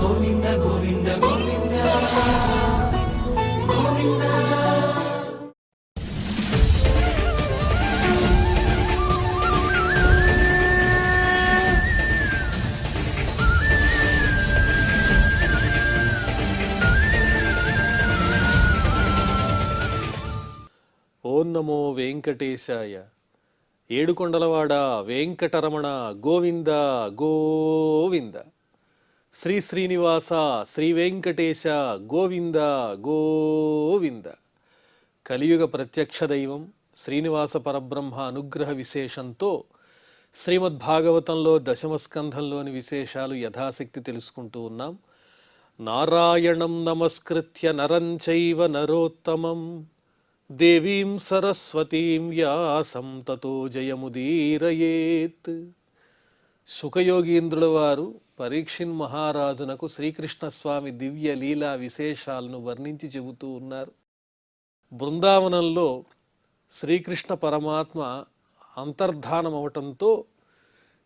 గోవింద గోవింద గోవింద గోవింద. ఓం నమో వెంకటేశాయ. ఏడుకొండలవాడ వెంకటరమణ గోవింద గోవింద. శ్రీ శ్రీనివాస శ్రీ వెంకటేశ గోవింద గోవింద. కలియుగ ప్రత్యక్ష దైవం శ్రీనివాస పరబ్రహ్మ అనుగ్రహ విశేషంతో శ్రీమద్భాగవతంలో దశమస్కంధంలోని విశేషాలు యథాశక్తి తెలుసుకుంటూ ఉన్నాం. నారాయణం నమస్కృత్య నరం చైవ నరోత్తమం దేవీం సరస్వతీం వ్యాసం తతో జయముదీరయేత్. శుకయోగీంద్రుల వారు పరీక్షిన్ మహారాజునకు శ్రీకృష్ణస్వామి దివ్య లీలా విశేషాలను వర్ణించి చెబుతూ ఉన్నారు. బృందావనంలో శ్రీకృష్ణ పరమాత్మ అంతర్ధానమవటంతో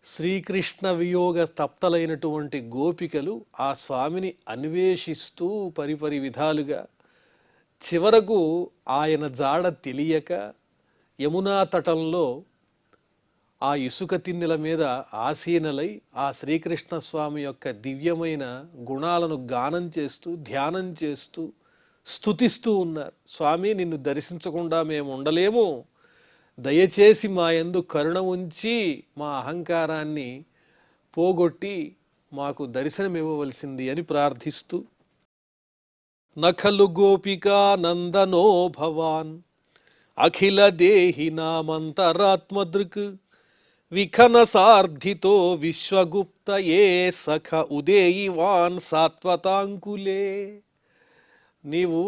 శ్రీకృష్ణ వియోగ తప్తలైనటువంటి గోపికలు ఆ స్వామిని అన్వేషిస్తూ పరిపరి విధాలుగా చివరకు ఆయన జాడ తెలియక యమునా తటంలో ఆ ఇసుక తిన్నెల మీద ఆసీనలై ఆ శ్రీకృష్ణ స్వామి యొక్క దివ్యమైన గుణాలను గానం చేస్తూ ధ్యానం చేస్తూ స్తుతిస్తూ ఉన్నారు. స్వామి, నిన్ను దర్శించకుండా మేము ఉండలేము, దయచేసి మా యందు కరుణ ఉంచి మా అహంకారాన్ని పోగొట్టి మాకు దర్శనమివ్వవలసింది అని ప్రార్థిస్తూ, నఖలు గోపికా నందనో భవాన్ అఖిల దేహి నామంతరాత్మదృక్ విఖన సార్ధితో విశ్వగుప్త ఏ సఖ ఉదేయివాన్ సాత్వతాంకులే. నీవు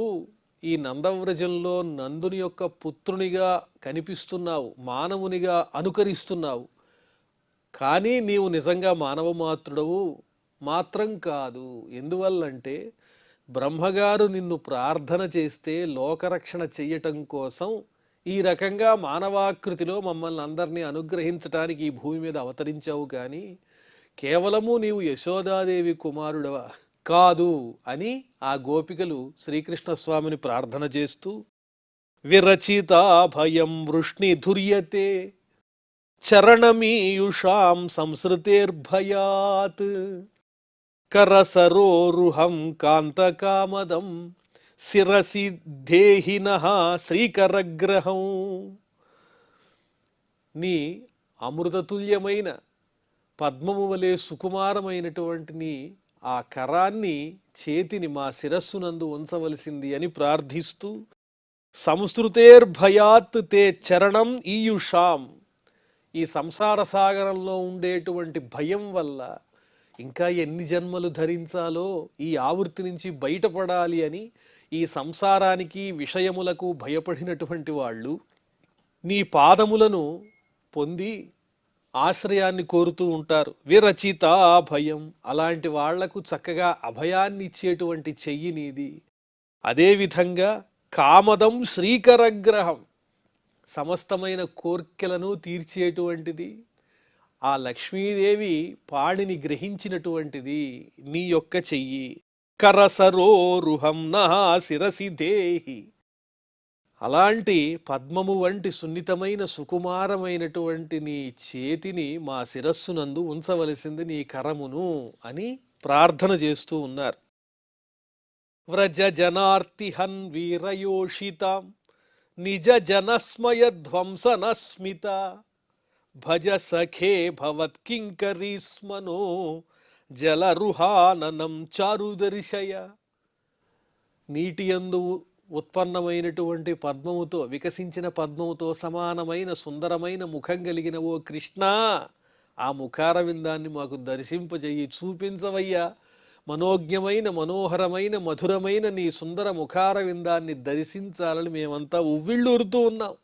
ఈ నందవ్రజంలో నందుని యొక్క పుత్రునిగా కనిపిస్తున్నావు, మానవునిగా అనుకరిస్తున్నావు. కానీ నీవు నిజంగా మానవ మాత్రుడవు మాత్రం కాదు. ఎందువల్లంటే బ్రహ్మగారు నిన్ను ప్రార్థన చేస్తే లోకరక్షణ చెయ్యటం కోసం ఈ రకంగా మానవాకృతిలో మమ్మల్ని అందరినీ అనుగ్రహించటానికి ఈ భూమి మీద అవతరించావు, కానీ కేవలము నీవు యశోదాదేవి కుమారుడవా కాదు అని ఆ గోపికలు శ్రీకృష్ణస్వామిని ప్రార్థన చేస్తూ, విరచితా భయం వృష్ణి ధుర్యతే చరణమీయుషాం సంసృతేర్భయాత్ కరసరోరుహం కాంతకామదం శిరసి దేహినః శ్రీకరగ్రహం. నీ అమృతతుల్యమైన పద్మము వలె సుకుమారమైనటువంటి నీ ఆ కరాన్ని, చేతిని మా శిరస్సునందు ఉంచవలసింది అని ప్రార్థిస్తూ, సంస్కృతేర్భయాత్ తే చరణం ఈయుషాం. ఈ సంసార సాగరంలో ఉండేటువంటి భయం వల్ల ఇంకా ఎన్ని జన్మలు ధరించాలో, ఈ ఆవృత్తి నుంచి బయటపడాలి అని ఈ సంసారానికి విషయములకు భయపడినటువంటి వాళ్ళు నీ పాదములను పొంది ఆశ్రయాన్ని కోరుతూ ఉంటారు. విరచిత భయం, అలాంటి వాళ్లకు చక్కగా అభయాన్ని ఇచ్చేటువంటి చెయ్యి నీది. అదేవిధంగా కామదం శ్రీకరగ్రహం, సమస్తమైన కోర్కెలను తీర్చేటువంటిది. ఆ లక్ష్మీదేవి పాణిని గ్రహించినటువంటిది నీ యొక్క చెయ్యి. కరసరోరుహం నః శిరసి దేహి, అలాంటి పద్మము వంటి సున్నితమైన సుకుమారమైనటువంటి నీ చేతిని మా శిరస్సునందు ఉంచవలసింది, నీ కరమును అని ప్రార్థన చేస్తూ ఉన్నారు. వ్రజ జనార్తిహన్ వీరయోషితాం నిజ జనస్మయ ధ్వంసనస్మిత భజ సఖే భవత్కింకరీస్మనో జలరుహాననం చారుదర్శయ. నీటియందు ఉత్పన్నమైనటువంటి పద్మముతో, వికసించిన పద్మముతో సమానమైన సుందరమైన ముఖం కలిగిన ఓ కృష్ణ, ఆ ముఖార విందాన్ని మాకు దర్శింపజేయి, చూపించవయ్యా. మనోజ్ఞమైన మనోహరమైన మధురమైన నీ సుందర ముఖార విందాన్ని దర్శించాలని మేమంతా ఉవ్విళ్ళూరుతూ ఉన్నాం.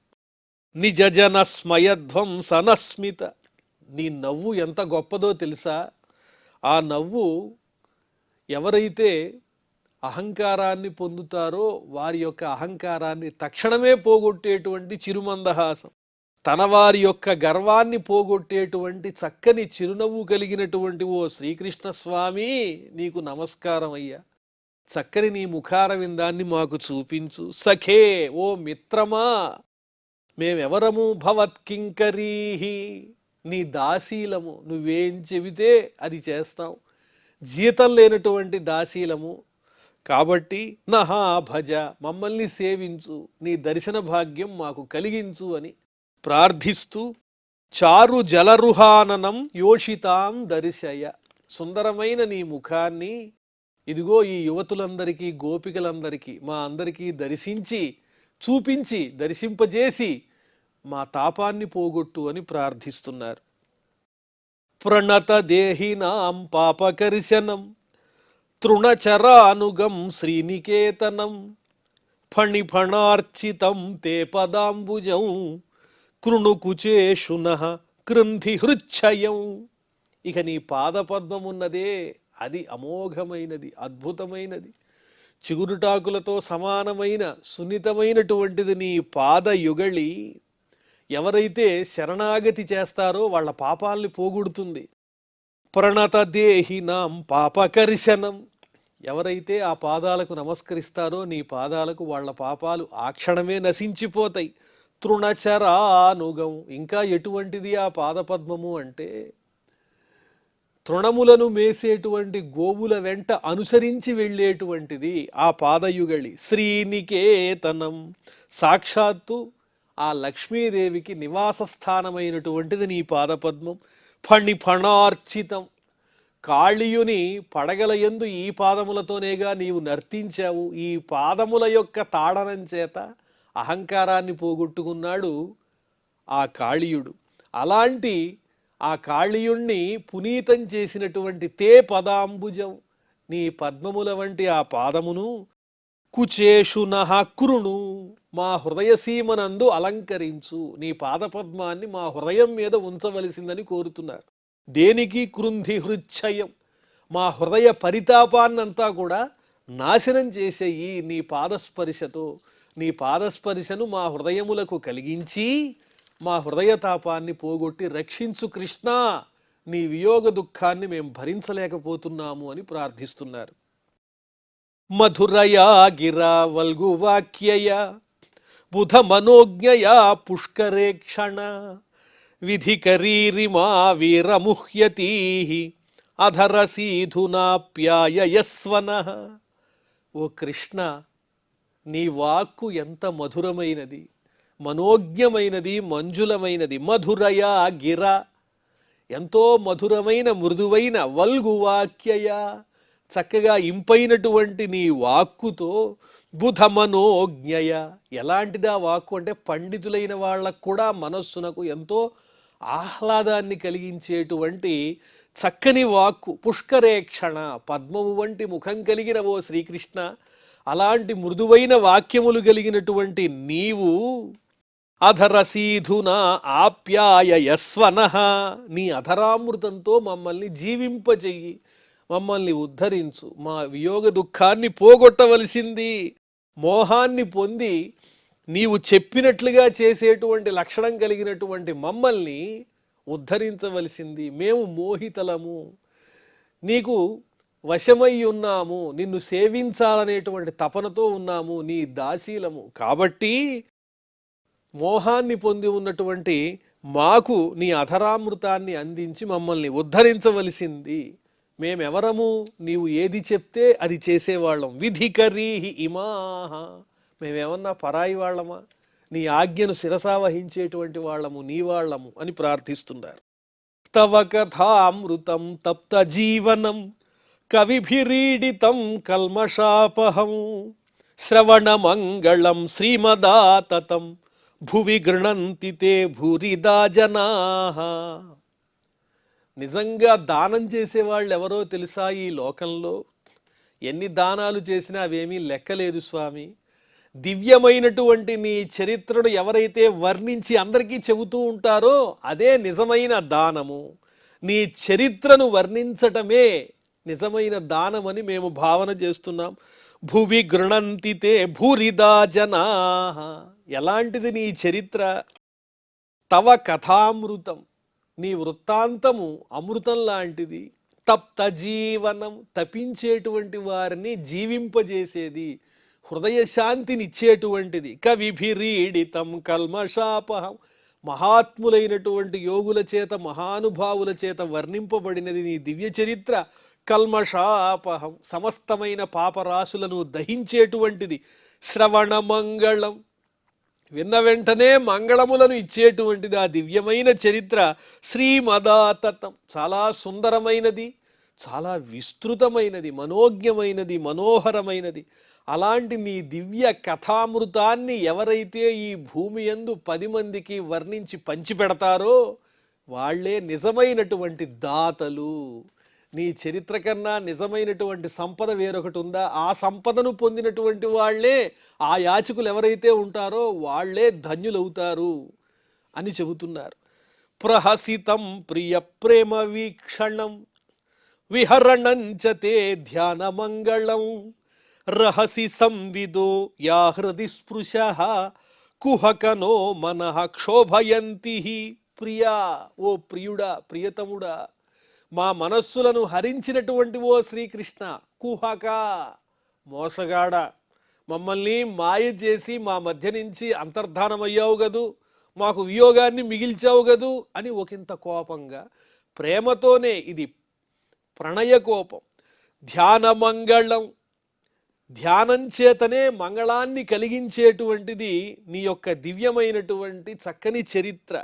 నిజ జన స్మయధ్వం సనస్మిత, నీ నవ్వు ఎంత గొప్పదో తెలుసా? ఆ నవ్వు ఎవరైతే అహంకారాన్ని పొందుతారో వారి యొక్క అహంకారాన్ని తక్షణమే పోగొట్టేటువంటి చిరుమందహాసం. తన వారి యొక్క గర్వాన్ని పోగొట్టేటువంటి చక్కని చిరునవ్వు కలిగినటువంటి ఓ శ్రీకృష్ణ స్వామి, నీకు నమస్కారం అయ్యా. చక్కని నీ ముఖారవిందాన్ని మాకు చూపించు. సఖే, ఓ మిత్రమా, మేమెవరము? భవత్కింకరీహి, నీ దాసీలము. నువ్వేం చెబితే అది చేస్తాం. జీతం లేనటువంటి దాసీలము. కాబట్టి నహా భజ, మమ్మల్ని సేవించు, నీ దర్శన భాగ్యం మాకు కలిగించు అని ప్రార్థిస్తూ చారు జలరుహాననం యోషితాం దర్శయ, సుందరమైన నీ ముఖాన్ని ఇదిగో ఈ యువతులందరికీ, గోపికలందరికీ, మా అందరికీ దర్శించి చూపించి దర్శింపజేసి మా తాపాన్ని పోగొట్టు అని ప్రార్థిస్తున్నారు. ప్రణత దేహినాం పాపకర్శనం తృణచరానుగం శ్రీనికేతనం ఫణిఫణార్చితం తే పదాంబుజం కృణుకుచేషునః క్రుంధి హృచ్ఛయం. ఇక నీ పాదపద్మమున్నదే, అది అమోఘమైనది, అద్భుతమైనది, చిగురుటాకులతో సమానమైన సున్నితమైనటువంటిది నీ పాదయుగళి. ఎవరైతే శరణాగతి చేస్తారో వాళ్ళ పాపాల్ని పోగొడుతుంది. ప్రణత దేహినాం పాపకర్శనం, ఎవరైతే ఆ పాదాలకు నమస్కరిస్తారో నీ పాదాలకు వాళ్ళ పాపాలు ఆ క్షణమే నశించిపోతాయి. తృణచరానుగం, ఇంకా ఎటువంటిది ఆ పాదపద్మము అంటే తృణములను మేసేటువంటి గోవుల వెంట అనుసరించి వెళ్ళేటువంటిది ఆ పాదయుగళి. శ్రీనికేతనం, సాక్షాత్తు ఆ లక్ష్మీదేవికి నివాస స్థానమైనటువంటిది నీ పాదపద్మం. ఫణిఫణార్చితం, కాళీయుని పడగల యందు ఈ పాదములతోనేగా నీవు నర్తించావు. ఈ పాదముల యొక్క తాడనం చేత అహంకారాన్ని పోగొట్టుకున్నాడు ఆ కాళీయుడు. అలాంటి ఆ కాళీయుణ్ణి పునీతం చేసినటువంటి తే పదాంబుజం, నీ పద్మముల వంటి ఆ పాదమును కుచేషునః కృణు, మా హృదయసీమనందు అలంకరించు. నీ పాదపద్మాన్ని మా హృదయం మీద ఉంచవలసిందని కోరుతున్నారు. దేనికి? కృంధి హృచ్ఛయం, మా హృదయ పరితాపాన్నంతా కూడా నాశనం చేసేయి నీ పాదస్పర్శతో. నీ పాదస్పర్శను మా హృదయములకు కలిగించి మా హృదయతాపాన్ని పోగొట్టి రక్షించు కృష్ణ, నీ వియోగ దుఃఖాన్ని మేము భరించలేకపోతున్నాము అని ప్రార్థిస్తున్నారు. మధురయా గిరా వల్గువాక్యయ బుధ మనోజ్ఞయా పుష్కరేక్షణ విధికరీరిమా వీరముహ్యతీ అధరసీధునాప్యాయయస్వనః. ఓ కృష్ణ, నీ వాక్కు ఎంత మధురమైనది, మనోజ్ఞమైనది, మంజులమైనది. మధురయా గిర, ఎంతో మధురమైన మృదువైన, వల్గువాక్యయ, చక్కగా ఇంపైనటువంటి నీ వాక్కుతో, బుధ మనోజ్ఞయ, ఎలాంటిదా వాక్కు అంటే పండితులైన వాళ్ళకు కూడా మనస్సునకు ఎంతో ఆహ్లాదాన్ని కలిగించేటువంటి చక్కని వాక్కు. పుష్కరేక్షణ, పద్మము వంటి ముఖం కలిగిన ఓ శ్రీకృష్ణ, అలాంటి మృదువైన వాక్యములు కలిగినటువంటి నీవు అధరసీధునా ఆప్యాయయస్వనః, నీ అధరామృతంతో మమ్మల్ని జీవింపచెయ్యి, మమ్మల్ని ఉద్ధరించు. మా వియోగ దుఃఖాన్ని పోగొట్టవలసింది. మోహాన్ని పొంది నీవు చెప్పినట్లుగా చేసేటువంటి లక్షణం కలిగినటువంటి మమ్మల్ని ఉద్ధరించవలసింది. మేము మోహితలము, నీకు వశమై ఉన్నాము, నిన్ను సేవించాలనేటువంటి తపనతో ఉన్నాము, నీ దాసీలము. కాబట్టి మోహాన్ని పొంది ఉన్నటువంటి మాకు నీ అధరామృతాన్ని అందించి మమ్మల్ని ఉద్ధరించవలసింది. మేమెవరము? నీవు ఏది చెప్తే అది చేసేవాళ్ళం. విధికరీహి ఇమాహ, మేమేమన్నా పరాయి వాళ్ళమా? నీ ఆజ్ఞను శిరసావహించేటువంటి వాళ్ళము, నీ వాళ్ళము అని ప్రార్థిస్తున్నారు. తవ కథామృతం తప్త జీవనం కవిభిరీడితం కల్మషాపహం శ్రవణమంగళం శ్రీమదాతతం భువి గృణంతి తే భూరిదా జనాః. నిజంగా దానం చేసేవాళ్ళు ఎవరో తెలుసా? ఈ లోకంలో ఎన్ని దానాలు చేసినా అవేమీ లెక్కలేదు స్వామి. దివ్యమైనటువంటి నీ చరిత్రను ఎవరైతే వర్ణించి అందరికీ చెబుతూ ఉంటారో అదే నిజమైన దానము. నీ చరిత్రను వర్ణించటమే నిజమైన దానమని మేము భావన చేస్తున్నాం. భువి గృణంతితే భూరిదా జనాః, ఎలాంటిది నీ చరిత్ర? తవ కథామృతం, నీ వృత్తాంతము అమృతం లాంటిది. తప్త జీవనం, తపించేటువంటి వారిని జీవింపజేసేది, హృదయ శాంతినిచ్చేటువంటిది. కవిభిరీడితం కల్మషాపహం, మహాత్ములైనటువంటి యోగుల చేత మహానుభావుల చేత వర్ణింపబడినది నీ దివ్య చరిత్ర. కల్మషాపహం, సమస్తమైన పాపరాశులను దహించేటువంటిది. శ్రవణ మంగళం, విన్న వెంటనే మంగళములను ఇచ్చేటువంటిది ఆ దివ్యమైన చరిత్ర. శ్రీమదాతతం, చాలా సుందరమైనది, చాలా విస్తృతమైనది, మనోజ్ఞమైనది, మనోహరమైనది. అలాంటి నీ దివ్య కథామృతాన్ని ఎవరైతే ఈ భూమి యందు 10 మందికి వర్ణించి పంచిపెడతారో వాళ్లే నిజమైనటువంటి దాతలు. నీ చరిత్ర కన్నా నిజమైనటువంటి సంపద వేరొకటి ఉందా? ఆ సంపదను పొందినటువంటి వాళ్లే, ఆ యాచకులు ఎవరైతే ఉంటారో వాళ్లే ధన్యులవుతారు అని చెబుతున్నారు. ప్రహసితం ప్రియ ప్రేమ వీక్షణం విహరణంచతే ధ్యాన మంగళం రహసి సంవిదో యా హృది స్పృశ కుహకనో మనః క్షోభయంతి. ప్రియా, ఓ ప్రియుడా, ప్రియతముడా, మా మనస్సులను హరించినటువంటి ఓ శ్రీకృష్ణ. కుహక, మోసగాడ, మమ్మల్ని మాయ చేసి మా మధ్య నుంచి అంతర్ధానమయ్యావు గదు, మాకు వియోగాన్ని మిగిల్చావు గదు అని ఒకంత కోపంగా, ప్రేమతోనే, ఇది ప్రణయ కోపం. ధ్యాన మంగళం, ధ్యానం చేతనే మంగళాన్ని కలిగించేటువంటిది నీ యొక్క దివ్యమైనటువంటి చక్కని చరిత్ర.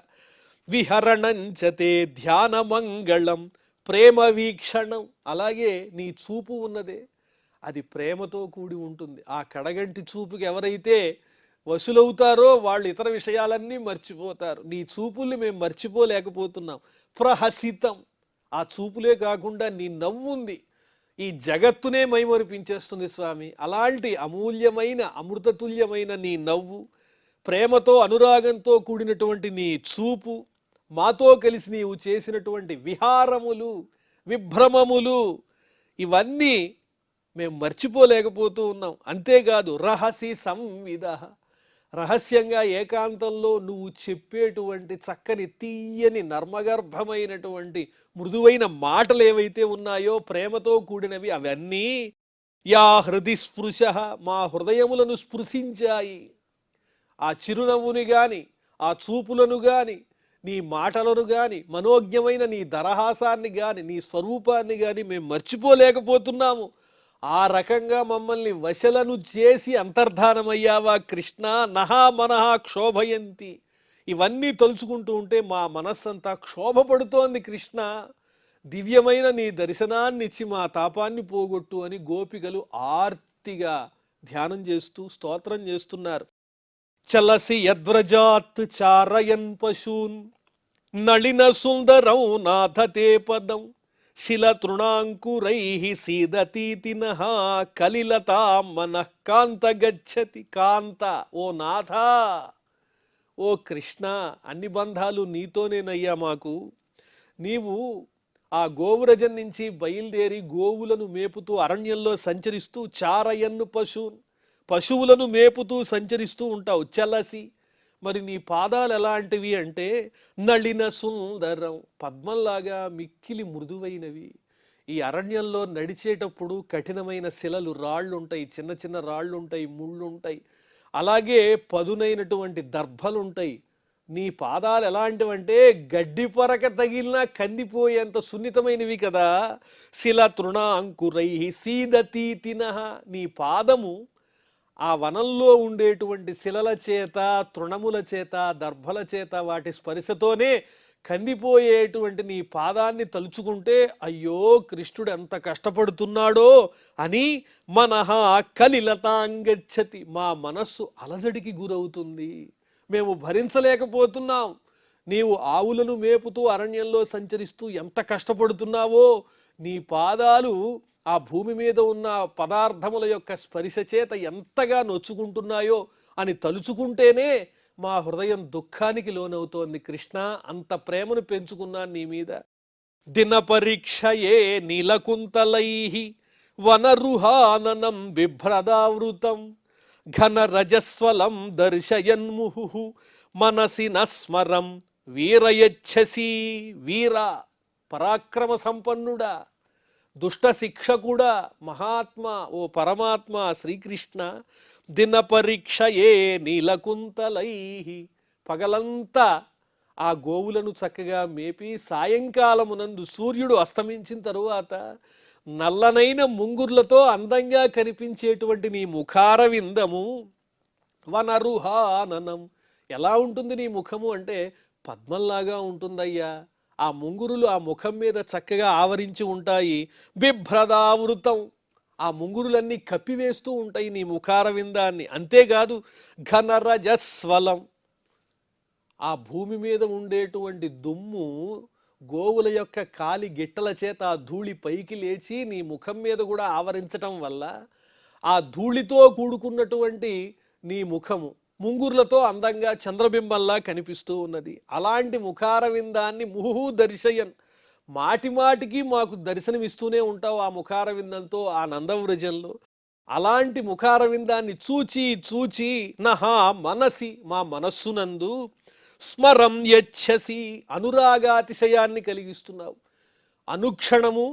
విహరణంచతే ధ్యాన మంగళం ప్రేమ వీక్షణం, అలాగే నీ చూపు ఉన్నదే అది ప్రేమతో కూడి ఉంటుంది. ఆ కడగంటి చూపుకి ఎవరైతే వశులవుతారో వాళ్ళు ఇతర విషయాలన్నీ మర్చిపోతారు. నీ చూపుల్ని మేము మర్చిపోలేకపోతున్నాం. ప్రహసితం, ఆ చూపులే కాకుండా నీ నవ్వుంది ఈ జగత్తునే మైమరిపించేస్తుంది స్వామి. అలాంటి అమూల్యమైన అమృతతుల్యమైన నీ నవ్వు, ప్రేమతో అనురాగంతో కూడినటువంటి నీ చూపు, మాతో కలిసి నీవు చేసినటువంటి విహారములు, విభ్రమములు, ఇవన్నీ మేము మర్చిపోలేకపోతూ ఉన్నాం. అంతేకాదు రహసి సంవిద, రహస్యంగా ఏకాంతంలో నువ్వు చెప్పేటువంటి చక్కని తీయని నర్మగర్భమైనటువంటి మృదువైన మాటలు ఏవైతే ఉన్నాయో ప్రేమతో కూడినవి, అవన్నీ యా హృది స్పృశ, మా హృదయములను స్పృశించాయి. ఆ చిరునవ్వుని గాని, ఆ చూపులను గాని, నీ మాటలను గాని, మనోజ్ఞమైన నీ దరహాసాన్ని గాని, నీ స్వరూపాన్ని గాని మేము మర్చిపోలేకపోతున్నాము. ఆ రకంగా మమ్మల్ని వశలను చేసి అంతర్ధానమయ్యావా కృష్ణ. నహా మనహ క్షోభయంతి, ఇవన్నీ తలుచుకుంటూ ఉంటే మా మనస్సంతా క్షోభపడుతోంది కృష్ణ. దివ్యమైన నీ దర్శనాన్ని ఇచ్చి మా తాపాన్ని పోగొట్టు అని గోపికలు ఆర్తిగా ధ్యానం చేస్తూ స్తోత్రం చేస్తున్నారు. చలసి యద్వ్రజాత్ చారయన్ పశూన్ నళిన సుందరం నాథతే పదం శిలతృణాంకురై సీదతీతినః కలిలతా మనః కాంత గచ్చతి. కాంత, ఓ నాథ, ఓ కృష్ణ, అన్ని బంధాలు నీతోనేనయ్యా మాకు. నీవు ఆ గోవ్రజం నుంచి బయలుదేరి గోవులను మేపుతూ అరణ్యంలో సంచరిస్తూ చారయన్ను పశువులను మేపుతూ సంచరిస్తూ ఉంటావు. చలసి, మరి నీ పాదాలు ఎలాంటివి అంటే నళిన సుందరం, పద్మంలాగా మిక్కిలి మృదువైనవి. ఈ అరణ్యంలో నడిచేటప్పుడు కఠినమైన శిలలు, రాళ్ళుంటాయి, చిన్న చిన్న రాళ్ళుంటాయి, ముళ్ళుంటాయి, అలాగే పదునైనటువంటి దర్భలుంటాయి. నీ పాదాలు ఎలాంటివంటే గడ్డి పొరక తగిలినా కందిపోయేంత సున్నితమైనవి కదా. శిల తృణాంకురై సీదతీతినః, నీ పాదము ఆ వనంలో ఉండేటువంటి శిలల చేత, తృణముల చేత, దర్భల చేత, వాటి స్పర్శతోనే కందిపోయేటువంటి నీ పాదాన్ని తలుచుకుంటే అయ్యో కృష్ణుడు ఎంత కష్టపడుతున్నాడో అని మనః కలిలతాంగచ్చతి, మా మనస్సు అలజడికి గురవుతుంది, మేము భరించలేకపోతున్నాం. నీవు ఆవులను మేపుతూ అరణ్యంలో సంచరిస్తూ ఎంత కష్టపడుతున్నావో, నీ పాదాలు ఆ భూమి మీద ఉన్న పదార్థముల యొక్క స్పర్శ చేత ఎంతగా నొచ్చుకుంటున్నాయో అని తలుచుకుంటేనే మా హృదయం దుఃఖానికి లోనవుతోంది కృష్ణ. అంత ప్రేమను పెంచుకున్నాను నీ మీద. దిన పరీక్షయే నీలకుంతలై వనరుహాననం బిభ్రదావృతం ఘన రజస్వలం దర్శయన్ముహు మనసి నస్మరం వీరయచ్చసి, వీర పరాక్రమ సంపన్నుడా, దుష్ట శిక్షకుడా, మహాత్మా, ఓ పరమాత్మ శ్రీకృష్ణ, దిన పరీక్షయే నీలకుంతలై, పగలంతా ఆ గోవులను చక్కగా మేపి సాయంకాలమునందు సూర్యుడు అస్తమించిన తరువాత నల్లనైన ముంగుర్లతో అందంగా కనిపించేటువంటి నీ ముఖార విందము, వనరుహాననం, ఎలా ఉంటుంది నీ ముఖము అంటే పద్మంలాగా ఉంటుందయ్యా. ఆ ముంగురులు ఆ ముఖం మీద చక్కగా ఆవరించి ఉంటాయి. బిభ్రదావృతం, ఆ ముంగురులన్నీ కప్పివేస్తూ ఉంటాయి నీ ముఖార విందాన్ని. అంతేకాదు ఘనరజస్వలం, ఆ భూమి మీద ఉండేటువంటి దుమ్ము గోవుల యొక్క కాలి గిట్టల చేత ఆ ధూళి పైకి లేచి నీ ముఖం మీద కూడా ఆవరించటం వల్ల ఆ ధూళితో కూడుకున్నటువంటి నీ ముఖము ముంగుర్లతో అందంగా చంద్రబింబంలా కనిపిస్తూ ఉన్నది. అలాంటి ముఖార విందాన్ని ముహు దర్శయన్, మాటి మాటికి మాకు దర్శనమిస్తూనే ఉంటావు ఆ ముఖార విందంతో ఆ నందవ్రజంలో. అలాంటి ముఖార విందాన్ని చూచి చూచి నహా మనసి, మా మనస్సునందు స్మరం యచ్చసి, అనురాగాతిశయాన్ని కలిగిస్తున్నావు. అనుక్షణము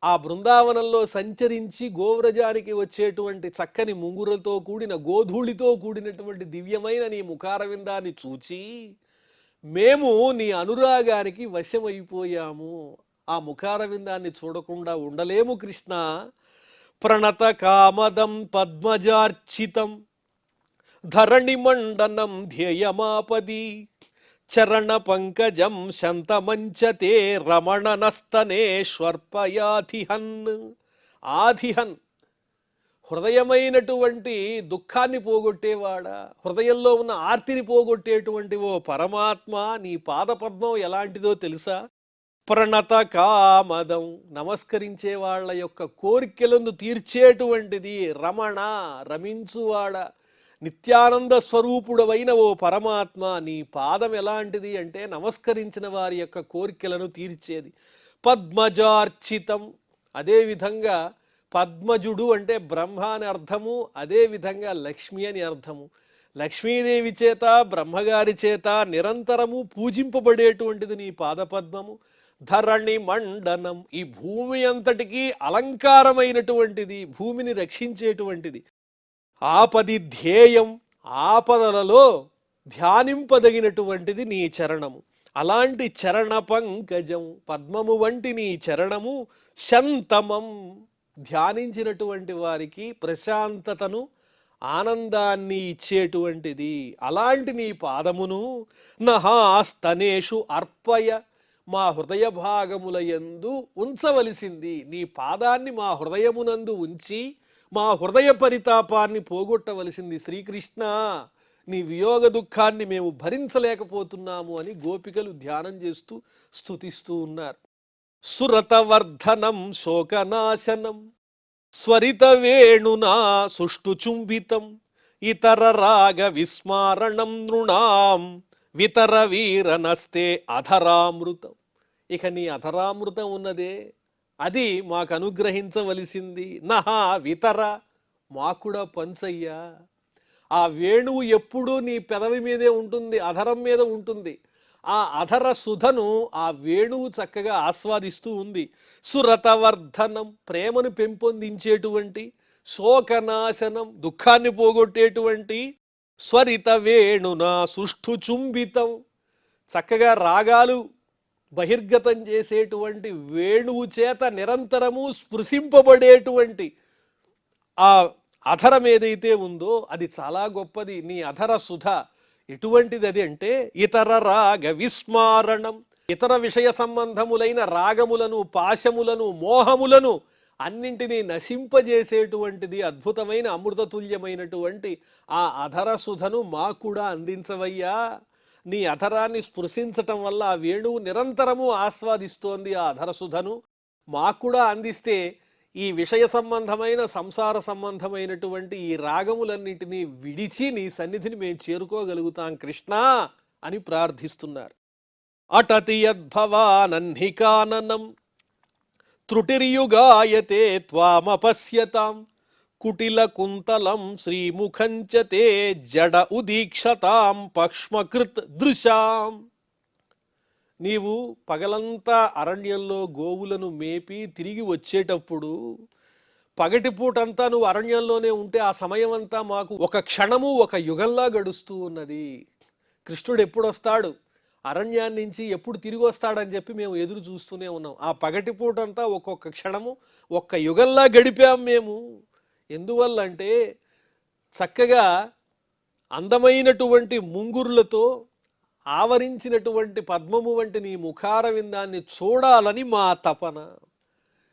ఆ బృందావనంలో సంచరించి గోవ్రజానికి వచ్చేటువంటి చక్కని ముంగురలతో కూడిన గోధూళితో కూడినటువంటి దివ్యమైన నీ ముఖార విందాన్ని చూచి మేము నీ అనురాగానికి వశమైపోయాము. ఆ ముఖార విందాన్ని చూడకుండా ఉండలేము కృష్ణ. ప్రణత కామదం పద్మజార్చితం ధరణి మండనం ధ్యేయమాపది, చరణ పంకజం శంతమంచతే రమణనస్తనేశ్వర్పయాధిహన్. ఆధిహన్, హృదయమైనటువంటి దుఃఖాన్ని పోగొట్టేవాడా, హృదయంలో ఉన్న ఆర్తిని పోగొట్టేటువంటి ఓ పరమాత్మ, నీ పాదపద్మం ఎలాంటిదో తెలుసా? ప్రణత కామదం, నమస్కరించే వాళ్ళ యొక్క కోరికలను తీర్చేటువంటిది. రమణ, రమించువాడ, నిత్యానంద స్వరూపుడవైన ఓ పరమాత్మ, నీ పాదం ఎలాంటిది అంటే నమస్కరించిన వారి యొక్క కోరికలను తీర్చేది. పద్మజార్చితం, అదేవిధంగా పద్మజుడు అంటే బ్రహ్మ అని అర్థము, అదేవిధంగా లక్ష్మి అని అర్థము. లక్ష్మీదేవి చేత బ్రహ్మగారి చేత నిరంతరము పూజింపబడేటువంటిది నీ పాదపద్మము. ధరణి మండనం, ఈ భూమి అంతటికీ అలంకారమైనటువంటిది, భూమిని రక్షించేటువంటిది. ఆపది ధ్యేయం, ఆపదలలో ధ్యానింపదగినటువంటిది నీ చరణము. అలాంటి చరణ పంకజం, పద్మము వంటి నీ చరణము శంతమం, ధ్యానించినటువంటి వారికి ప్రశాంతతను ఆనందాన్ని ఇచ్చేటువంటిది. అలాంటి నీ పాదమును నహాస్తనేషు అర్పయ, మా హృదయ భాగముల యందు ఉంచవలసింది. నీ పాదాన్ని మా హృదయమునందు ఉంచి మా హృదయ పరితాపాన్ని పోగొట్టవలసింది శ్రీకృష్ణ. నీ వియోగ దుఃఖాన్ని మేము భరించలేకపోతున్నాము అని గోపికలు ధ్యానం చేస్తూ స్తుతిస్తూ ఉన్నారు. సురతవర్ధనం శోకనాశనం స్వరిత వేణునా సుష్టు చుంబితం ఇతర రాగ విస్మారణం నృణాం వితర వీరనస్తే అధరామృతం. ఇక నీ అధరామృతం ఉన్నదే, అది మాకు అనుగ్రహించవలసింది. నహా వితర, మాకుడా పంచయ్యా. ఆ వేణువు ఎప్పుడూ నీ పెదవి మీదే ఉంటుంది, అధరం మీద ఉంటుంది. ఆ అధర సుధను ఆ వేణువు చక్కగా ఆస్వాదిస్తూ ఉంది. సురతవర్ధనం, ప్రేమను పెంపొందించేటువంటి, శోకనాశనం, దుఃఖాన్ని పోగొట్టేటువంటి, స్వరిత వేణునా సుష్ఠు చుంబితం, చక్కగా రాగాలు బహిర్గతం చేసేటువంటి వేణువు చేత నిరంతరము స్పృశింపబడేటువంటి ఆ అధరం ఏదైతే ఉందో అది చాలా గొప్పది. నీ అధర సుధ ఎటువంటిది అది అంటే ఇతర రాగ విస్మారణం, ఇతర విషయ సంబంధములైన రాగములను, పాశములను, మోహములను అన్నింటినీ నశింపజేసేటువంటిది. అద్భుతమైన అమృతతుల్యమైనటువంటి ఆ అధర సుధను మాకు కూడా అందించవయ్యా. నీ అధరాన్ని స్పృశించటం వల్ల ఆ వేణువు నిరంతరము ఆస్వాదిస్తోంది ఆ అధరసుధను. మాకు కూడా అందిస్తే ఈ విషయ సంబంధమైన సంసార సంబంధమైనటువంటి ఈ రాగములన్నింటినీ విడిచి నీ సన్నిధిని మేము చేరుకోగలుగుతాం కృష్ణ అని ప్రార్థిస్తున్నారు. అటతి యద్భవానన్నికాననం త్రుటిర్యుగాయతే త్వామపశ్యతాం కుటిల కుంతలం శ్రీముఖంచ తే జడ ఉదీక్షతాం పక్ష్మకృత్ దృశాం. నీవు పగలంతా అరణ్యంలో గోవులను మేపి తిరిగి వచ్చేటప్పుడు పగటిపూటంతా నువ్వు అరణ్యంలోనే ఉంటే ఆ సమయం అంతా మాకు ఒక క్షణము ఒక యుగంలా గడుస్తూ ఉన్నది. కృష్ణుడు ఎప్పుడు వస్తాడు, అరణ్యాన్ని నుంచి ఎప్పుడు తిరిగి వస్తాడని చెప్పి మేము ఎదురు చూస్తూనే ఉన్నాం. ఆ పగటిపూటంతా ఒక్కొక్క క్షణము ఒక్క యుగంలా గడిపాం మేము. ఎందువల్లంటే చక్కగా అందమైనటువంటి ముంగురులతో ఆవరించినటువంటి పద్మము వంటి నీ ముఖార విందాన్ని చూడాలని మా తపన.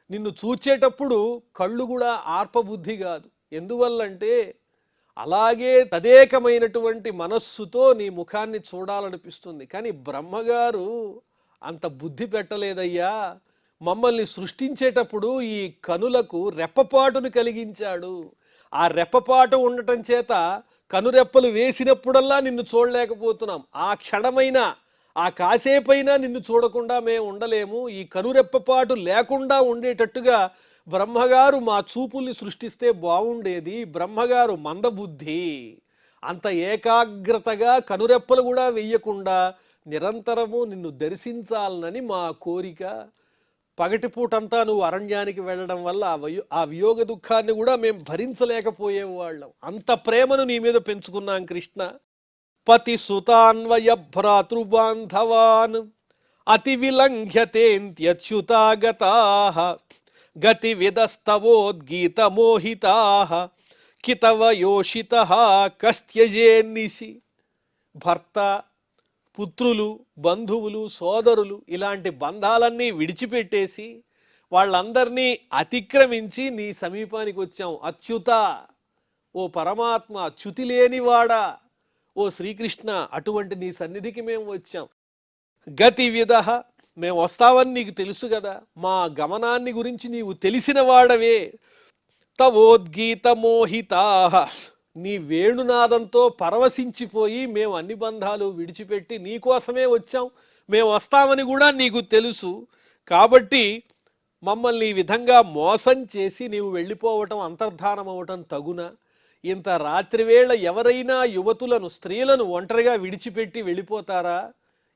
నిన్ను చూచేటప్పుడు కళ్ళు కూడా ఆర్పబుద్ధి కాదు. ఎందువల్లంటే అలాగే తదేకమైనటువంటి మనస్సుతో నీ ముఖాన్ని చూడాలనిపిస్తుంది. కానీ బ్రహ్మగారు అంత బుద్ధి పెట్టలేదయ్యా. మమ్మల్ని సృష్టించేటప్పుడు ఈ కనులకు రెప్పపాటును కలిగించాడు. ఆ రెప్పపాటు ఉండటం చేత కనురెప్పలు వేసినప్పుడల్లా నిన్ను చూడలేకపోతున్నాం. ఆ క్షణమైనా ఆ కాసేపైనా నిన్ను చూడకుండా మేము ఉండలేము. ఈ కనురెప్పపాటు లేకుండా ఉండేటట్టుగా బ్రహ్మగారు మా చూపుల్ని సృష్టిస్తే బాగుండేది. బ్రహ్మగారు మందబుద్ధి, అంత ఏకాగ్రతగా కనురెప్పలు కూడా వెయ్యకుండా నిరంతరము నిన్ను దర్శించాలనని మా కోరిక. పగటిపూటంతా నువ్వు అరణ్యానికి వెళ్ళడం వల్ల ఆ వియోగ దుఃఖాన్ని కూడా మేము భరించలేకపోయేవాళ్ళం. అంత ప్రేమను నీ మీద పెంచుకున్నాం కృష్ణ. పతి సుతాన్వయ భ్రాతృబాంధవాన్ అతి విలంఘ్యతేంత్యచ్యుతాగతాః గతి విదస్తవోద్గీత మోహితాః కితవయోషితః కస్త్యజేన్నిసి. భర్త, పుత్రులు, బంధువులు, సోదరులు ఇలాంటి బంధాలన్నీ విడిచిపెట్టేసి వాళ్ళందరినీ అతిక్రమించి నీ సమీపానికి వచ్చాం. అచ్యుత, ఓ పరమాత్మ, చ్యుతి లేనివాడా, ఓ శ్రీకృష్ణ, అటువంటి నీ సన్నిధికి మేము వచ్చాం. గతి విదః, మేము వస్తామని నీకు తెలుసు కదా, మా గమనాన్ని గురించి నీవు తెలిసిన వాడవే. తవోద్గీత మోహితాః, నీ వేణునాదంతో పరవశించిపోయి మేము అన్ని బంధాలు విడిచిపెట్టి నీకోసమే వచ్చాం. మేము వస్తామని కూడా నీకు తెలుసు. కాబట్టి మమ్మల్ని ఈ విధంగా మోసం చేసి నీవు వెళ్ళిపోవటం, అంతర్ధానం అవ్వటం తగునా? ఇంత రాత్రివేళ ఎవరైనా యువతులను, స్త్రీలను ఒంటరిగా విడిచిపెట్టి వెళ్ళిపోతారా?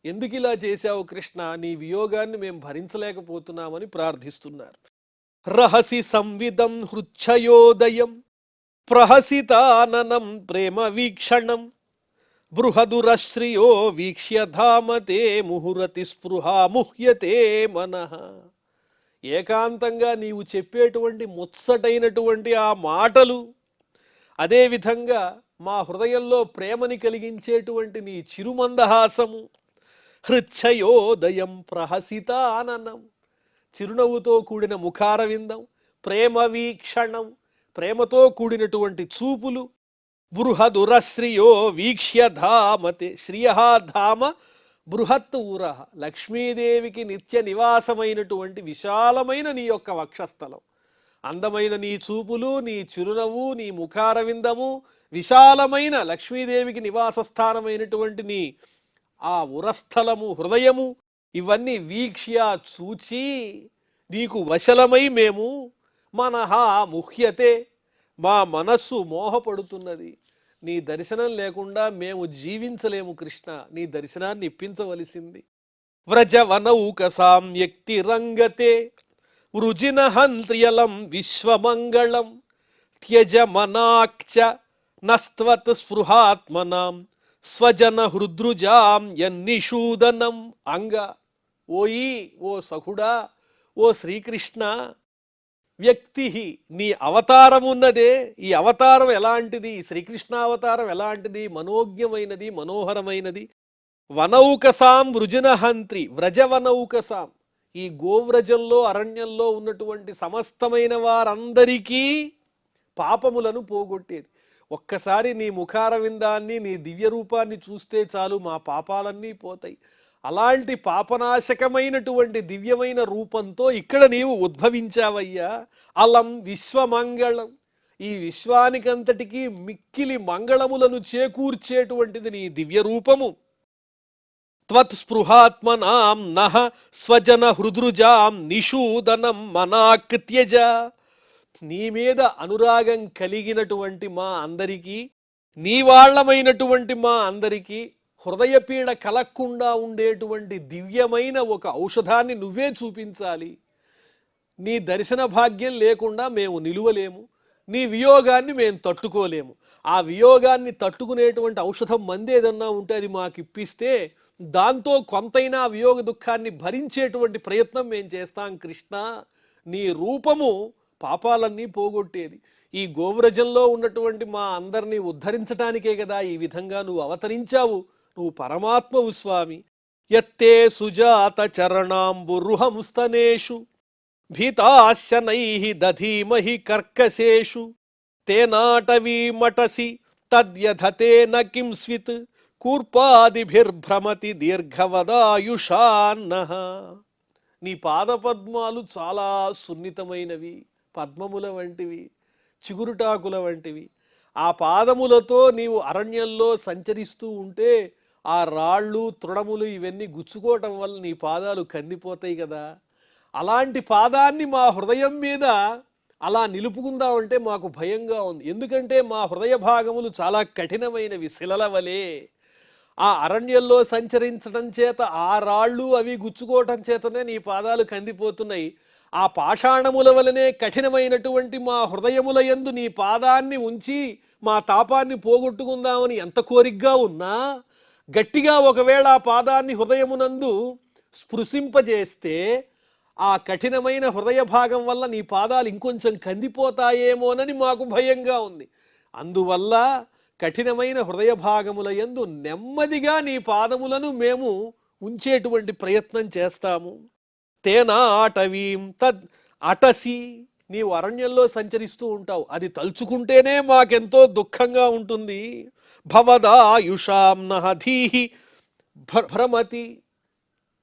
ఎందుకు ఇలా చేశావు కృష్ణ? నీ వియోగాన్ని మేము భరించలేకపోతున్నామని ప్రార్థిస్తున్నారు. రహసి సంవిదం హృచ్ఛయోదయం ప్రహసితాననం ప్రేమ వీక్షణం బృహదురశ్రియో వీక్ష్య ధామతే ముహురతి స్పృహా ముహ్యతే మనః. ఏకాంతంగా నీవు చెప్పేటువంటి ముచ్చటైనటువంటి ఆ మాటలు, అదేవిధంగా మా హృదయంలో ప్రేమని కలిగించేటువంటి నీ చిరుమందహాసము, హృచ్ఛయోదయం ప్రహసితాననం, చిరునవ్వుతో కూడిన ముఖారవిందం, ప్రేమ వీక్షణం, ప్రేమతో కూడినటువంటి చూపులు, బృహదురశ్రియో వీక్ష్య ధామతే, శ్రియ ధామ బృహత్ ఊర, లక్ష్మీదేవికి నిత్య నివాసమైనటువంటి విశాలమైన నీ యొక్క వక్షస్థలం, అందమైన నీ చూపులు, నీ చిరునవ్వు, నీ ముఖారవిందము, విశాలమైన లక్ష్మీదేవికి నివాస స్థానమైనటువంటి నీ ఆ ఉరస్థలము, హృదయము, ఇవన్నీ వీక్ష్య చూచి నీకు వశలమై మేము మనః ముహ్యతే, మా మనస్సు మోహపడుతున్నది. నీ దర్శనం లేకుండా మేము జీవించలేము కృష్ణ. నీ దర్శనాన్ని ఇప్పించవలసింది. వ్రజవనౌక సామ్యక్తి రంగతే వృజినహంత్రియలం విశ్వమంగళం త్యజమనాక్చ నస్త్వత్ స్పృహాత్మనాం స్వజన హృద్రుజాం యన్నిషూదనం. అంగ, ఓయి, ఓ సఖుడా, ఓ శ్రీకృష్ణ, వ్యక్తి, నీ అవతారం ఉన్నదే, ఈ అవతారం ఎలాంటిది? శ్రీకృష్ణావతారం ఎలాంటిది? మనోజ్ఞమైనది, మనోహరమైనది. వనౌకసాం వృజనహంత్రి, వ్రజవనౌకసాం, ఈ గోవ్రజంలో, అరణ్యంలో ఉన్నటువంటి సమస్తమైన వారందరికీ పాపములను పోగొట్టేది. ఒక్కసారి నీ ముఖారవిందాన్ని, నీ దివ్య రూపాన్ని చూస్తే చాలు, మా పాపాలన్నీ పోతాయి. అలాంటి పాపనాశకమైనటువంటి దివ్యమైన రూపంతో ఇక్కడ నీవు ఉద్భవించావయ్యా. అలం విశ్వమంగళం, ఈ విశ్వానికంతటికీ మిక్కిలి మంగళములను చేకూర్చేటువంటిది నీ దివ్య రూపము. త్వత్స్పృహాత్మనాం నః స్వజన హృద్రుజాం నిషూదనం మనాక్ త్యజ. నీ మీద అనురాగం కలిగినటువంటి మా అందరికీ, నీ వాళ్ళమైనటువంటి మా అందరికీ హృదయపీడ కలగకుండా ఉండేటువంటి దివ్యమైన ఒక ఔషధాన్ని నువ్వే చూపించాలి. నీ దర్శన భాగ్యం లేకుండా మేము నిలువలేము, నీ వియోగాన్ని మేము తట్టుకోలేము. ఆ వియోగాన్ని తట్టుకునేటువంటి ఔషధం మందేదన్నా ఉంటే అది మాకు ఇప్పిస్తే దాంతో కొంతైనా వియోగ దుఃఖాన్ని భరించేటువంటి ప్రయత్నం మేము చేస్తాం కృష్ణ. నీ రూపము పాపాలన్నీ పోగొట్టేది. ఈ గోవ్రజంలో ఉన్నటువంటి మా అందరినీ ఉద్ధరించటానికే కదా ఈ విధంగా నువ్వు అవతరించావు. నువ్వు పరమాత్మవు స్వామి. యత్తే సుజాత చరణాంబురుహముస్తనేషు భీతాస్యనైః దధీమహి కర్కశేషు తేనాటవీమటసి తద్యధతేన కింస్విత్ కూర్పాదిభిర్భ్రమతి దీర్ఘవదాయుషాన్నః. నీ పాదపద్మాలు చాలా సున్నితమైనవి, పద్మముల వంటివి, చిగురుటాకుల వంటివి. ఆ పాదములతో నీవు అరణ్యంలో సంచరిస్తూ ఉంటే ఆ రాళ్ళు తృణములు ఇవన్నీ గుచ్చుకోవటం వల్ల నీ పాదాలు కందిపోతాయి కదా. అలాంటి పాదాన్ని మా హృదయం మీద అలా నిలుపుకుందామంటే మాకు భయంగా ఉంది. ఎందుకంటే మా హృదయ భాగములు చాలా కఠినమైనవి, శిలల వలె. ఆ అరణ్యంలో సంచరించడం చేత ఆ రాళ్ళు అవి గుచ్చుకోవటం చేతనే నీ పాదాలు కందిపోతున్నాయి. ఆ పాషాణముల వలనే కఠినమైనటువంటి మా హృదయముల యందు నీ పాదాన్ని ఉంచి మా తాపాన్ని పోగొట్టుకుందామని ఎంత కోరికగా ఉన్నా, గట్టిగా ఒకవేళ ఆ పాదాన్ని హృదయమునందు స్పృశింపజేస్తే ఆ కఠినమైన హృదయ భాగం వల్ల నీ పాదాలు ఇంకొంచెం కందిపోతాయేమోనని మాకు భయంగా ఉంది. అందువల్ల కఠినమైన హృదయ భాగముల యందు నెమ్మదిగా నీ పాదములను మేము ఉంచేటువంటి ప్రయత్నం చేస్తాము. తేనా అటవీం తద్ అటసి, నీవు అరణ్యంలో సంచరిస్తూ ఉంటావు, అది తలుచుకుంటేనే మాకెంతో దుఃఖంగా ఉంటుంది. భవదాయుషాం నహధీహి భ్రమతి,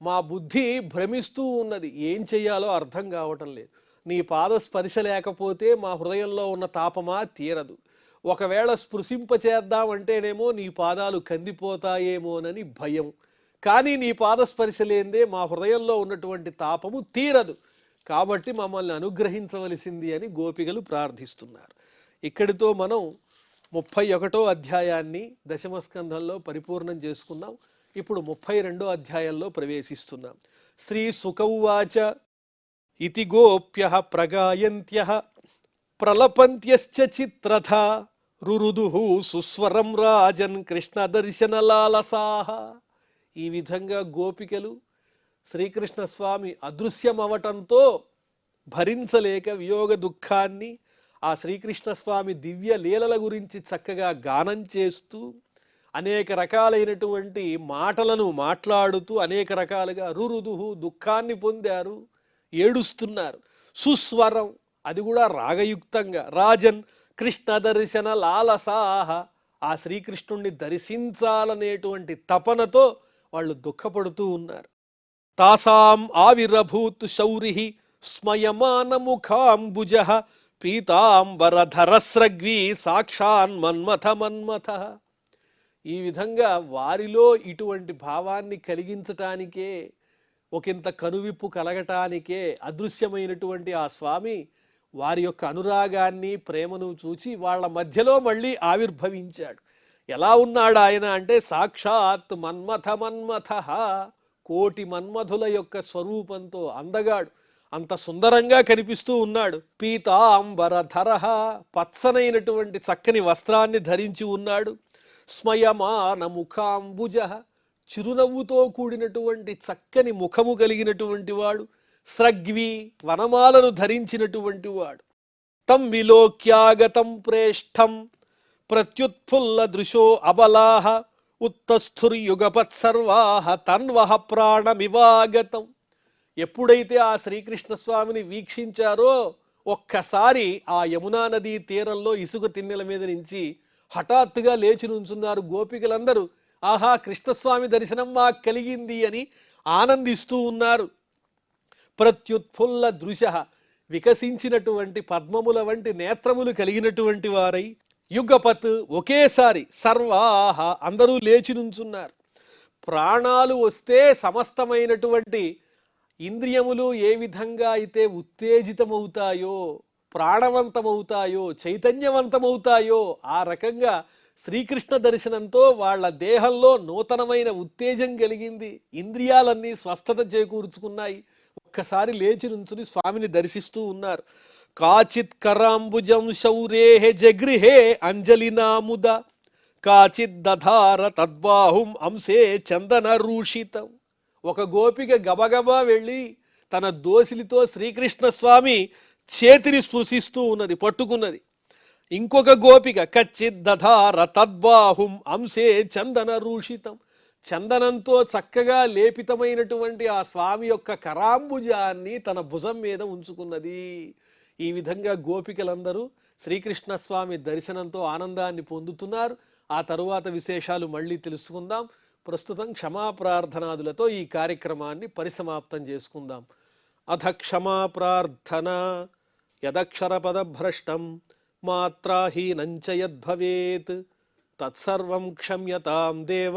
మా బుద్ధి భ్రమిస్తూ ఉన్నది, ఏం చెయ్యాలో అర్థం కావటం లేదు. నీ పాద స్పర్శ లేకపోతే మా హృదయంలో ఉన్న తాపమా తీరదు. ఒకవేళ స్పృశింపచేద్దామంటేనేమో నీ పాదాలు కందిపోతాయేమోనని భయం. కానీ నీ పాదస్పర్శ లేనిదే మా హృదయంలో ఉన్నటువంటి తాపము తీరదు. కాబట్టి మమ్మల్ని అనుగ్రహించవలసింది అని గోపికలు ప్రార్థిస్తున్నారు. ఇక్కడితో మనం 31వ అధ్యాయాన్ని దశమస్కంధంలో పరిపూర్ణం చేసుకున్నాం. ఇప్పుడు 32వ అధ్యాయంలో ప్రవేశిస్తున్నాం. శ్రీ సుకౌవాచ ఇతి గోప్యః ప్రగాయంత్యః ప్రలపంత్యశ్చ చిత్రథ రురుదుః సుస్వరం రాజన్ కృష్ణ దర్శన లాలసాః. ఈ విధంగా గోపికలు శ్రీకృష్ణ స్వామి అదృశ్యమవటంతో భరించలేక వియోగ దుఃఖాన్ని, ఆ శ్రీకృష్ణ స్వామి దివ్య లీలల గురించి చక్కగా గానం చేస్తూ అనేక రకాలైనటువంటి మాటలను మాట్లాడుతూ అనేక రకాలుగా రురుదుః దుఃఖాన్ని పొందారు, ఏడుస్తున్నారు. సుస్వరం, అది కూడా రాగయుక్తంగా, రాజన్ కృష్ణ దర్శన లాలసాహ, ఆ శ్రీకృష్ణుణ్ణి దర్శించాలనేటువంటి తపనతో వాళ్ళు దుఃఖపడుతూ ఉన్నారు. తాసాం ఆవిరభూత్ శౌరిః స్మయమాన ముఖాంబుజ పీతాంబరధరస్రగ్వీ సాక్షాన్ మన్మథ మన్మథ. ఈ విధంగా వారిలో ఇటువంటి భావాన్ని కలిగించటానికే, ఒకంత కనువిప్పు కలగటానికే అదృశ్యమైనటువంటి ఆ స్వామి వారి యొక్క అనురాగాన్ని ప్రేమను చూచి వాళ్ళ మధ్యలో మళ్ళీ ఆవిర్భవించాడు. ఎలా ఉన్నాడు ఆయన అంటే సాక్షాత్ మన్మథ మన్మథ, కోటి మన్మధుల యొక్క స్వరూపంతో అందగాడు, అంత సుందరంగా కనిపిస్తూ ఉన్నాడు. పీతాంబరధరః, పచ్చనైనటువంటి చక్కని వస్త్రాన్ని ధరించి ఉన్నాడు. స్మయమాన ముఖాంబుజ, చిరునవ్వుతో కూడినటువంటి చక్కని ముఖము కలిగినటువంటి వాడు. స్రగ్వి, వనమాలను ధరించినటువంటి వాడు. తం విలోక్యాగతం ప్రేష్టం ప్రత్యుత్ఫుల్ల దృశో అబలాహ ఉత్తస్థుర్యుగపత్సర్వాహ తన్వహ ప్రాణమివాగతం. ఎప్పుడైతే ఆ శ్రీకృష్ణ స్వామిని వీక్షించారో ఒక్కసారి ఆ యమునా నదీ తీరంలో ఇసుక తిన్నెల మీద నుంచి హఠాత్తుగా లేచి నుంచున్నారు గోపికలందరూ. ఆహా, కృష్ణస్వామి దర్శనం మాకు కలిగింది అని ఆనందిస్తూ ఉన్నారు. ప్రత్యుత్ఫుల్ల దృశ, వికసించినటువంటి పద్మముల వంటి నేత్రములు కలిగినటువంటి వారై, యుగపత్, ఒకేసారి, సర్వాహ, అందరూ లేచి నుంచున్నారు. ప్రాణాలు వస్తే సమస్తమైనటువంటి ఇంద్రియములు ఏ విధంగా అయితే ఉత్తేజితమవుతాయో, ప్రాణవంతమవుతాయో చైతన్యవంతమవుతాయో ఆ రకంగా శ్రీకృష్ణ దర్శనంతో వాళ్ళ దేహంలో నూతనమైన ఉత్తేజం కలిగింది, ఇంద్రియాలన్నీ స్వస్థత చేకూర్చుకున్నాయి. ఒక్కసారి లేచి నుంచుని స్వామిని దర్శిస్తూ ఉన్నారు. కాచిత్ కరాంబుజం శౌరేహ జగృహే అంజలినాముద కాచిత్ దధార తద్బాహుం అంశే చందన రూషితం. ఒక గోపిక గబగబా వెళ్ళి తన దోసిలితో శ్రీకృష్ణ స్వామి చేతిని స్పృశిస్తూ ఉన్నది, పట్టుకున్నది. ఇంకొక గోపిక కచ్చిత్ దధార తద్బాహుం అంశే చందన రూషితం, చందనంతో చక్కగా లేపితమైనటువంటి ఆ స్వామి యొక్క కరాంబుజాన్ని తన భుజం మీద ఉంచుకున్నది. ఈ విధంగా గోపికలందరూ శ్రీకృష్ణ స్వామి దర్శనంతో ఆనందాన్ని పొందుతున్నారు. ఆ తరువాత విశేషాలు మళ్ళీ తెలుసుకుందాం. ప్రస్తుతం క్షమాప్రార్థనాదులతో ఈ కార్యక్రమాన్ని పరిసమాప్తం చేసుకుందాం. అథ క్షమాప్రార్థన. యదక్షరపదభ్రష్టం మాత్రాహీనం చ యద్భవేత్ తత్సర్వం క్షమ్యతాం దేవ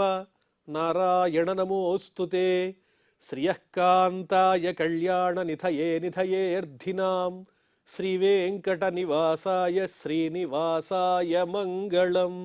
నారాయణ నమోస్తుతే. శ్రియః కాంతాయ కళ్యాణ నిధయే నిధయేర్ధినాం శ్రీవేంకట నివాసాయ శ్రీనివాసాయ మంగళం.